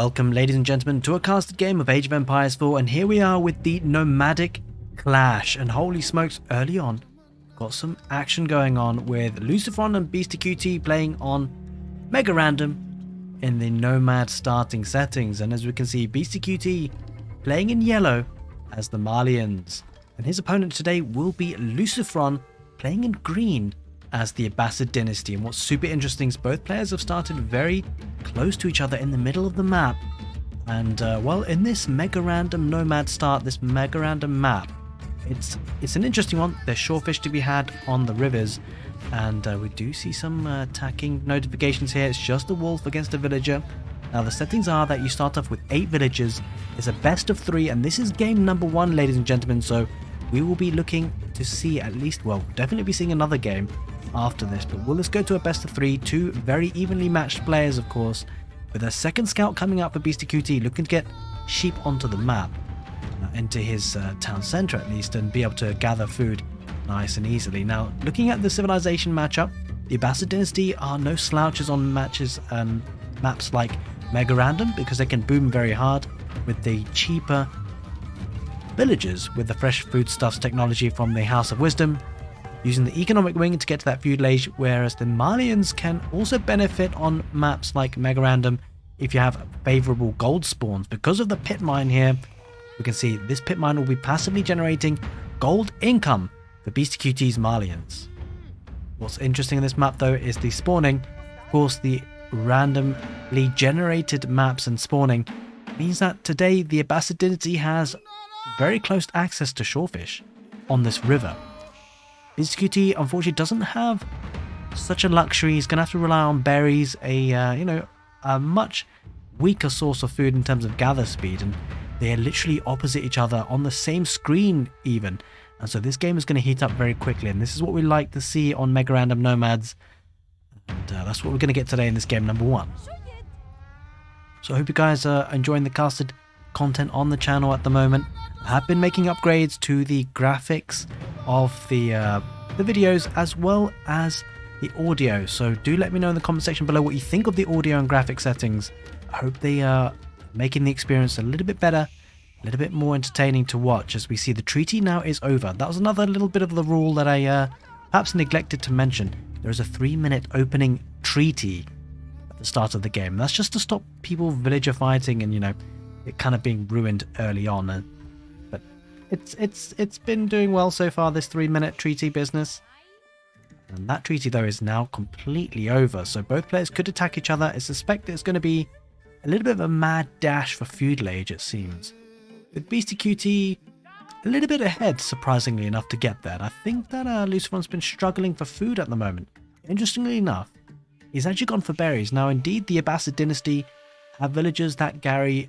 Welcome, ladies and gentlemen, to a casted game of Age of Empires 4, and here we are with the Nomadic Clash. And holy smokes, early on, got some action going on with Lucifron and Beastyqt playing on megarandom in the Nomad starting settings. And as we can see, Beastyqt playing in yellow as the Malians. And his opponent today will be Lucifron playing in green as the Abbasid dynasty. And what's super interesting is both players have started very close to each other in the middle of the map. And well, in this megarandom nomad start, this megarandom map, it's an interesting one. There's shorefish to be had on the rivers, and we do see some attacking notifications here. It's just a wolf against a villager. Now the settings are that you start off with 8 villagers. It's a best of 3, and this is game number 1, ladies and gentlemen. So we will be looking to see at least, well, definitely be seeing another game after this, but let's go to a best of 3, 2 very evenly matched players, of course, with a second scout coming up for Beastyqt, looking to get sheep onto the map, into his town center at least, and be able to gather food nice and easily. Now, looking at the civilization matchup, the Abbasid dynasty are no slouches on maps like megarandom, because they can boom very hard with the cheaper villagers with the fresh foodstuffs technology from the House of Wisdom, using the economic wing to get to that feudal age, whereas the Malians can also benefit on maps like megarandom if you have favorable gold spawns. Because of the pit mine here, we can see this pit mine will be passively generating gold income for Beastyqt's Malians. What's interesting in this map though is the spawning. Of course, the randomly generated maps and spawning means that today the Abbasid dynasty has very close access to shorefish on this river. Beastyqt unfortunately doesn't have such a luxury. He's going to have to rely on berries, a much weaker source of food in terms of gather speed, and they are literally opposite each other on the same screen even. And so this game is going to heat up very quickly, and this is what we like to see on megarandom nomads, and that's what we're going to get today in this game number 1. So I hope you guys are enjoying the casted content on the channel at the moment. I have been making upgrades to the graphics of the videos as well as the audio, so do let me know in the comment section below what you think of the audio and graphic settings. I hope they are making the experience a little bit better, a little bit more entertaining to watch, as we see the treaty now is over. That was another little bit of the rule that I perhaps neglected to mention. There is a 3-minute opening treaty at the start of the game. That's just to stop people villager fighting and, it kind of being ruined early on. But it's been doing well so far, this 3-minute treaty business. And that treaty though is now completely over, so both players could attack each other. I suspect it's going to be a little bit of a mad dash for feudal age, it seems, with Beastyqt a little bit ahead, surprisingly enough, to get there. I think that Lucifron's been struggling for food at the moment. Interestingly enough, he's actually gone for berries. Now indeed the Abbasid dynasty have villagers that carry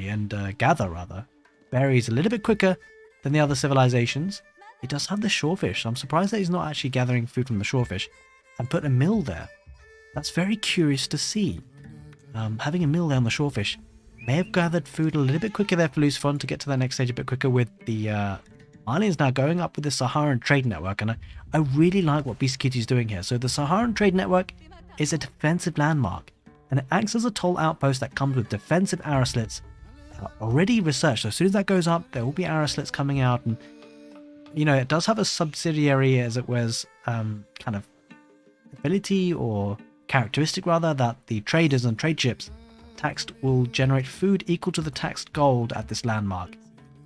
and gather berries a little bit quicker than the other civilizations. He does have the shorefish, so I'm surprised that he's not actually gathering food from the shorefish and put a mill there. That's very curious to see. Having a mill there on the shorefish may have gathered food a little bit quicker there for Lucifron to get to that next stage a bit quicker, with the Malians now going up with the Saharan trade network. And I really like what Beastyqt is doing here. So the Saharan trade network is a defensive landmark, and it acts as a toll outpost that comes with defensive arrow slits already researched. So as soon as that goes up, there will be arrow slits coming out, and it does have a subsidiary, as it was, kind of ability or characteristic rather, that the traders and trade ships taxed will generate food equal to the taxed gold at this landmark.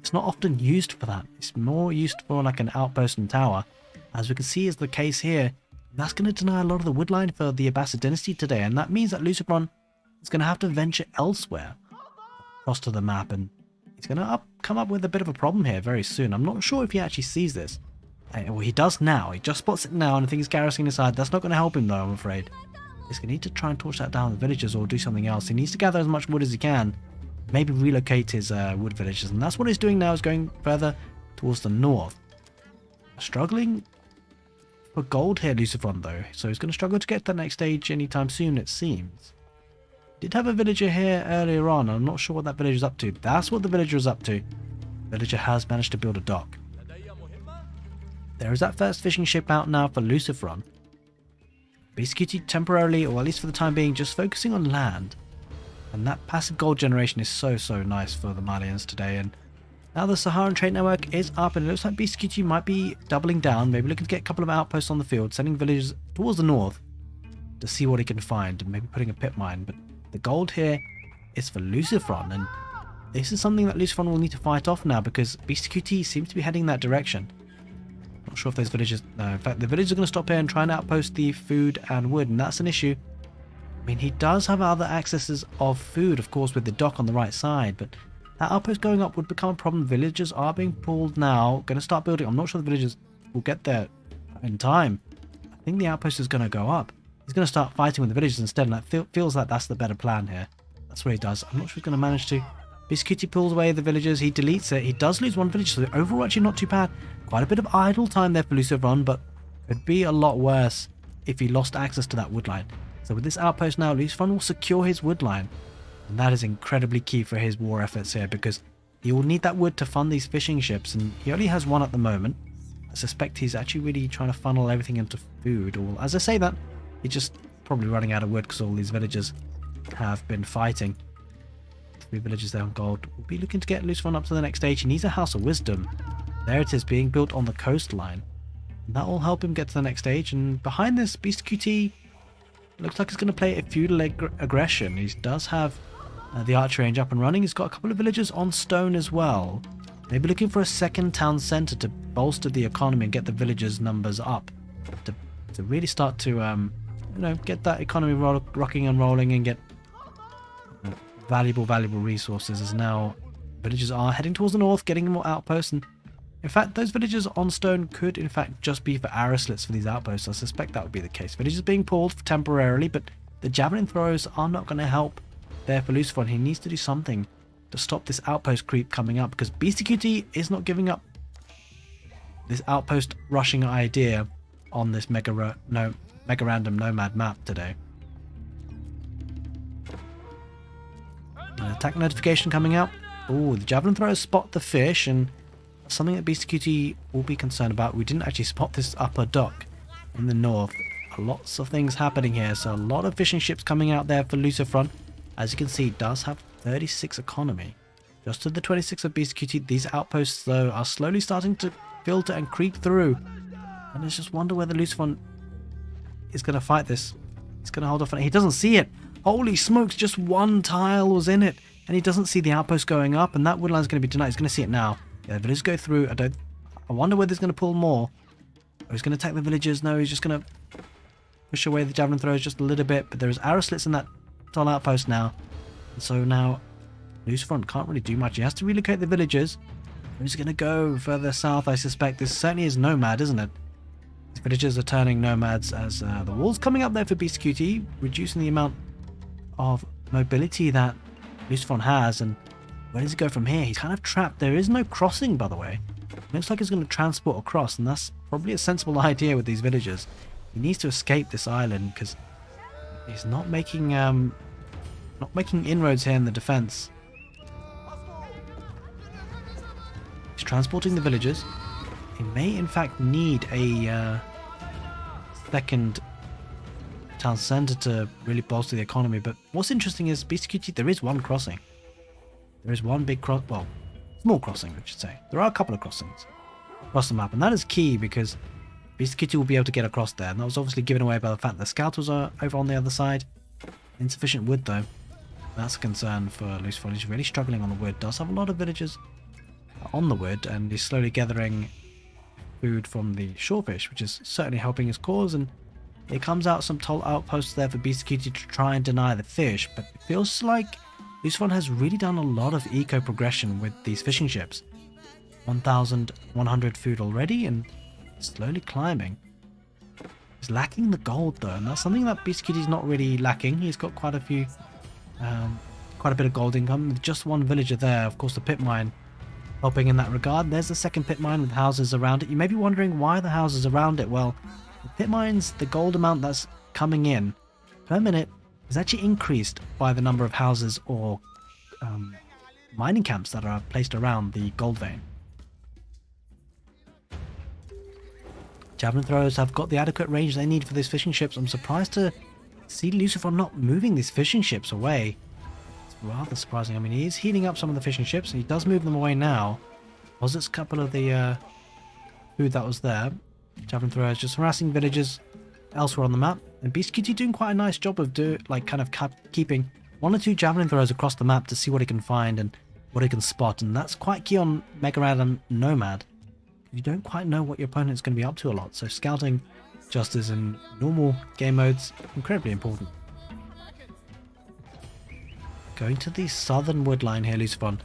It's not often used for that. It's more used for like an outpost and tower, as we can see is the case here. That's going to deny a lot of the woodline for the Abbasid dynasty today, and that means that Lucifron is going to have to venture elsewhere across to the map, and he's going to come up with a bit of a problem here very soon. I'm not sure if he actually sees this. Well, he does now. He just spots it now, and I think he's garrisoning aside. That's not going to help him though, I'm afraid. He's going to need to try and torch that down the villagers or do something else. He needs to gather as much wood as he can, maybe relocate his wood villagers, and that's what he's doing now, is going further towards the north. Struggling for gold here, Lucifron, though, so he's going to struggle to get to the next stage anytime soon, it seems. Did have a villager here earlier on. I'm not sure what that villager's up to. That's what the villager is up to. The villager has managed to build a dock. There is that first fishing ship out now for Lucifron. Beastyqt temporarily, or at least for the time being, just focusing on land. And that passive gold generation is so nice for the malians today. And now the Saharan trade network is up, and it looks like Beastyqt might be doubling down, maybe looking to get a couple of outposts on the field, sending villagers towards the north to see what he can find, and maybe putting a pit mine. But the gold here is for Lucifron, and this is something that Lucifron will need to fight off now, because Beastyqt seems to be heading that direction. Not sure if those villagers... No, in fact, the villagers are going to stop here and try and outpost the food and wood, and that's an issue. I mean, he does have other accesses of food, of course, with the dock on the right side, but that outpost going up would become a problem. Villagers are being pulled now, going to start building. I'm not sure the villagers will get there in time. I think the outpost is going to go up. He's going to start fighting with the villagers instead, and it feels like that's the better plan here. That's what he does. I'm not sure he's going to manage to. Beastyqt pulls away the villagers. He deletes it. He does lose one village, so overall actually not too bad. Quite a bit of idle time there for Lucifron, but could be a lot worse if he lost access to that wood line. So with this outpost now, Lucifron will secure his wood line. And that is incredibly key for his war efforts here, because he will need that wood to fund these fishing ships, and he only has one at the moment. I suspect he's actually really trying to funnel everything into food, or as I say that, he's just probably running out of wood because all these villagers have been fighting. 3 villagers there on gold. We'll be looking to get Lucifron up to the next stage. He needs a House of Wisdom. There it is, being built on the coastline. And that will help him get to the next stage, and behind this, Beastyqt looks like he's going to play a feudal aggression. He does have the archer range up and running. He's got a couple of villagers on stone as well. Maybe looking for a second town centre to bolster the economy and get the villagers' numbers up. To really start to, get that economy rocking and rolling and get valuable resources, as now villagers are heading towards the north, getting more outposts. And in fact, those villagers on stone could in fact just be for arrow slits for these outposts. I suspect that would be the case. Villagers being pulled temporarily, but the javelin throwers are not going to help there for Lucifron. He needs to do something to stop this outpost creep coming up, because Beastyqt is not giving up this outpost rushing idea on this megarandom nomad map today. An attack notification coming out. Oh, the javelin throwers spot the fish, and something that Beastyqt will be concerned about. We didn't actually spot this upper dock in the north. Lots of things happening here, so a lot of fishing ships coming out there for Lucifron. As you can see, it does have 36 economy. Just to the 26 of Beastyqt. These outposts, though, are slowly starting to filter and creep through. And I just wonder whether Lucifron is going to fight this. He's going to hold off on it. He doesn't see it. Holy smokes, just one tile was in it. And he doesn't see the outpost going up, and that wood line is going to be denied. He's going to see it now. Yeah, the villagers go through. I wonder whether he's going to pull more. Or he's going to attack the villagers. No, he's just going to push away the javelin throwers just a little bit. But there's arrow slits in that tall outpost now. And so now Lucifron can't really do much. He has to relocate the villagers. He's going to go further south, I suspect. This certainly is nomad, isn't it? These villagers are turning nomads as the wall's coming up there for Beastyqt, reducing the amount of mobility that Lucifron has. And where does he go from here? He's kind of trapped. There is no crossing, by the way. Looks like he's going to transport across, and that's probably a sensible idea with these villagers. He needs to escape this island because he's not making inroads here in the defense. He's transporting the villagers. He may in fact need a second town centre to really bolster the economy. But what's interesting is Beastyqt, there is one crossing. There is one big small crossing, I should say. There are a couple of crossings across the map, and that is key because Beastyqt will be able to get across there. And that was obviously given away by the fact that the scouters are over on the other side. Insufficient wood though. That's a concern for Lucifron. He's really struggling on the wood. Does have a lot of villagers on the wood, and he's slowly gathering food from the shorefish, which is certainly helping his cause. And it comes out some toll outposts there for Beastyqt to try and deny the fish, but it feels like Lucifron has really done a lot of eco progression with these fishing ships. 1,100 food already, and slowly climbing. He's lacking the gold though, and that's something that Beastyqt is not really lacking. He's got quite a bit of gold income with just one villager there. Of course, the pit mine helping in that regard. There's the second pit mine with houses around it. You may be wondering why the houses around it. Well, the pit mines, the gold amount that's coming in per minute is actually increased by the number of houses or mining camps that are placed around the gold vein. Javelin throwers have got the adequate range they need for these fishing ships. I'm surprised to see Lucifron not moving these fishing ships away. It's rather surprising. I mean, he is heating up some of the fishing ships, and he does move them away now. Posits a couple of the food that was there. Javelin throwers just harassing villagers elsewhere on the map. And Beastyqt doing quite a nice job of keeping 1 or 2 javelin throwers across the map to see what he can find and what he can spot. And that's quite key on megarandom nomad. You don't quite know what your opponent's going to be up to a lot. So scouting, just as in normal game modes, incredibly important. Going to the southern wood line here, Lucifron.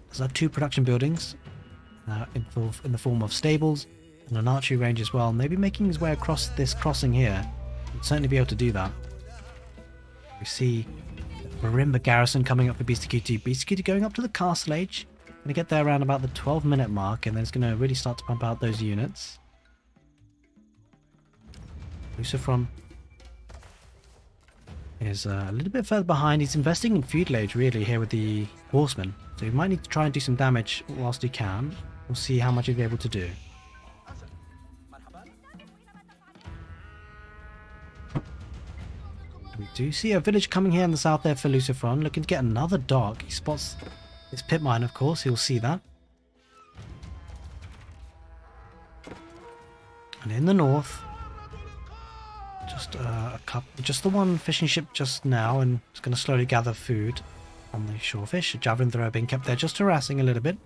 There's our 2 production buildings in the form of stables and an archery range as well. Maybe making his way across this crossing here. He'd certainly be able to do that. We see the Marimba garrison coming up for Beastyqt. Beastyqt going up to the castle age. Going to get there around about the 12-minute mark, and then it's going to really start to pump out those units. Lucifron is a little bit further behind. He's investing in feudal age really here with the horsemen. So he might need to try and do some damage whilst he can. We'll see how much he'll be able to do. We do see a village coming here in the south there for Lucifron, looking to get another dock. He spots this pit mine, of course, he'll see that. And in the north, just the one fishing ship just now, and it's going to slowly gather food on the shorefish. A javelin thrower being kept there, just harassing a little bit.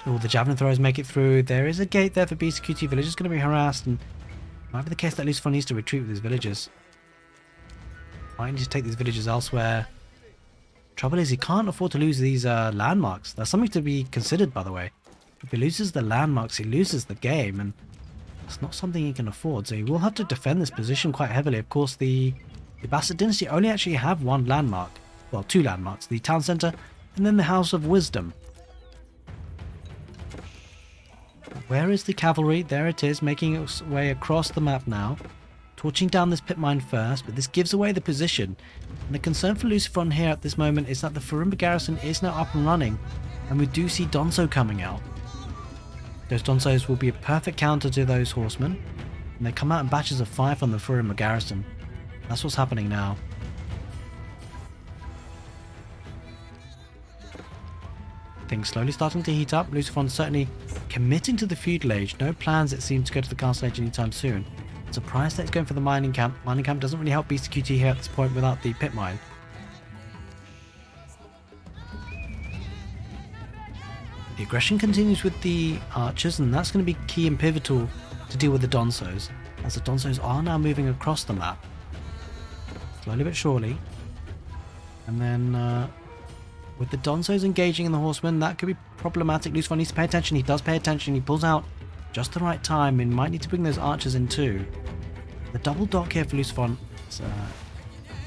Oh, the javelin throwers make it through. There is a gate there for Beastyqt. Villagers going to be harassed, and it might be the case that Lucifron needs to retreat with his villagers. Might need to take these villagers elsewhere. Trouble is, he can't afford to lose these landmarks. That's something to be considered, by the way. If he loses the landmarks, he loses the game, and it's not something he can afford. So he will have to defend this position quite heavily. Of course, the Abbasid dynasty only actually have 1 landmark. Well, 2 landmarks. The town centre, and then the House of Wisdom. Where is the cavalry? There it is, making its way across the map now. Torching down this pit mine first, but this gives away the position. And the concern for Lucifron here at this moment is that the Marimba garrison is now up and running, and we do see Donso coming out. Those Donsos will be a perfect counter to those horsemen, and they come out in batches of 5 from the Marimba garrison. That's what's happening now. Things slowly starting to heat up. Lucifron certainly committing to the feudal age. No plans, it seems, to go to the castle age anytime soon. Surprised that it's going for the mining camp. Mining camp doesn't really help Beastyqt here at this point without the pit mine. The aggression continues with the archers, and that's going to be key and pivotal to deal with the Donsos, as the Donsos are now moving across the map. Slowly but surely. And then with the Donsos engaging in the horsemen, that could be problematic. Lucifron needs to pay attention. He does pay attention. He pulls out just the right time, and might need to bring those archers in too. The double dock here for Lucifron is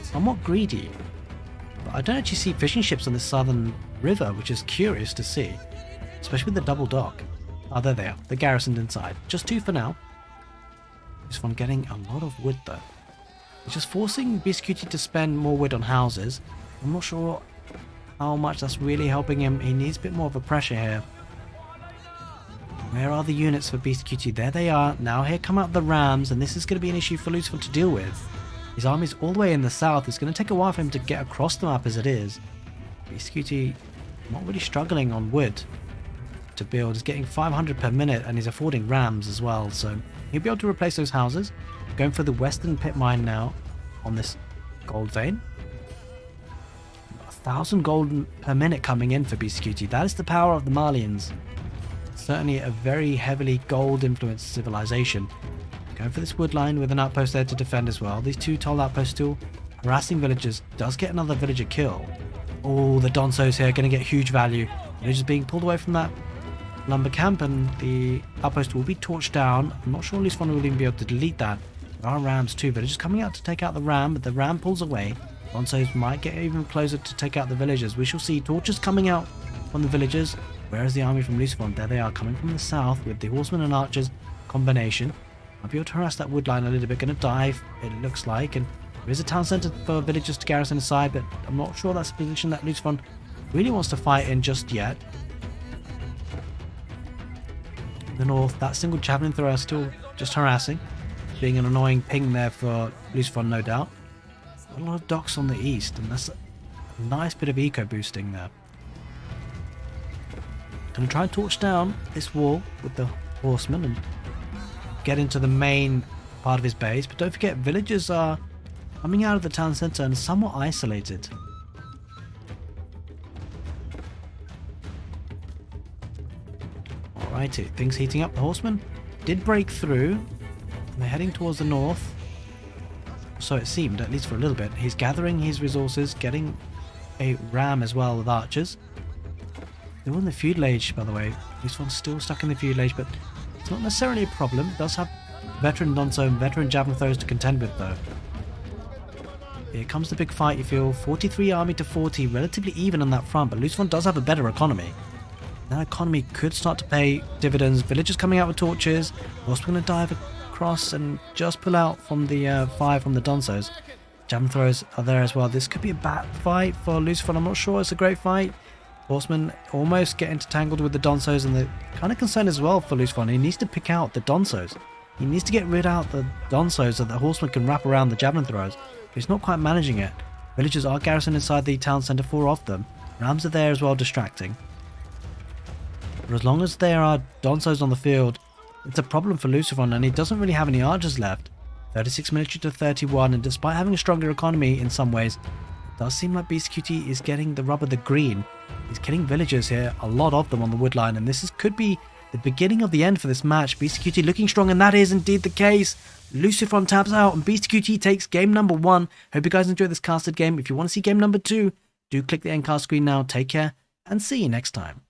somewhat greedy, but I don't actually see fishing ships on this southern river, which is curious to see, especially with the double dock. Oh, there they are. They're garrisoned inside. Just 2 for now. Lucifron getting a lot of wood though. It's just forcing Beastyqt to spend more wood on houses. I'm not sure how much that's really helping him. He needs a bit more of a pressure here. Where are the units for Beastyqt? There they are. Now here come out the rams, and this is going to be an issue for Lucifron to deal with. His army's all the way in the south. It's going to take a while for him to get across the map as it is. Beastyqt not really struggling on wood to build. He's getting 500 per minute, and he's affording rams as well, so he'll be able to replace those houses. Going for the western pit mine now on this gold vein. 1,000 gold per minute coming in for Beastyqt. That is the power of the Malians. Certainly a very heavily gold influenced civilization. Going for this wood line with an outpost there to defend as well. These 2 tall outposts still harassing villagers. Does get another villager kill. Oh, the Donsos here going to get huge value. Villagers being pulled away from that lumber camp, and the outpost will be torched down. I'm not sure Lucifron will even be able to delete that. There are rams too. Villagers coming out to take out the ram, but the ram pulls away. Donsos might get even closer to take out the villagers. We shall see. Torches coming out from the villagers. Where is the army from Lucifron? There they are, coming from the south with the horsemen and archers combination. I'll be able to harass that wood line a little bit. Going to dive, it looks like. And there is a town centre for villagers to garrison inside, but I'm not sure that's a position that Lucifron really wants to fight in just yet. In the north, that single javelin thrower still just harassing. Being an annoying ping there for Lucifron, no doubt. A lot of docks on the east, and that's Nice bit of eco boosting there. Gonna try and torch down this wall with the horsemen and get into the main part of his base. But don't forget, villagers are coming out of the town centre and somewhat isolated. Alrighty, things heating up. The horsemen did break through. And they're heading towards the north. So it seemed, at least for a little bit. He's gathering his resources, getting a ram as well with archers. They're in the feudal age, by the way. This one's still stuck in the feudal age, but it's not necessarily a problem. It does have veteran Donso and veteran javelin throwers to contend with, though. Here comes the big fight, you feel. 43 army to 40, relatively even on that front, but Lucifron does have a better economy. That economy could start to pay dividends. Villagers coming out with torches. Horsemen going to dive across and just pull out from the fire from the Donsos. Javelin throwers are there as well. This could be a bad fight for Lucifron. I'm not sure it's a great fight. Horsemen almost get entangled with the Donsos, and the kind of concern as well for Lucifron. He needs to pick out the Donsos. He needs to get rid out the Donsos so that the horsemen can wrap around the javelin throwers. But he's not quite managing it. Villagers are garrisoned inside the town centre, 4 of them. Rams are there as well, distracting. But as long as there are Donsos on the field, it's a problem for Lucifron, and he doesn't really have any archers left. 36 military to 31, and despite having a stronger economy in some ways, it does seem like Beastyqt is getting the rub of the green. He's killing villagers here, a lot of them on the wood line, and could be the beginning of the end for this match. Beastyqt looking strong, and that is indeed the case. Lucifron taps out, and Beastyqt takes game number 1. Hope you guys enjoyed this casted game. If you want to see game number 2, do click the end card screen now. Take care, and see you next time.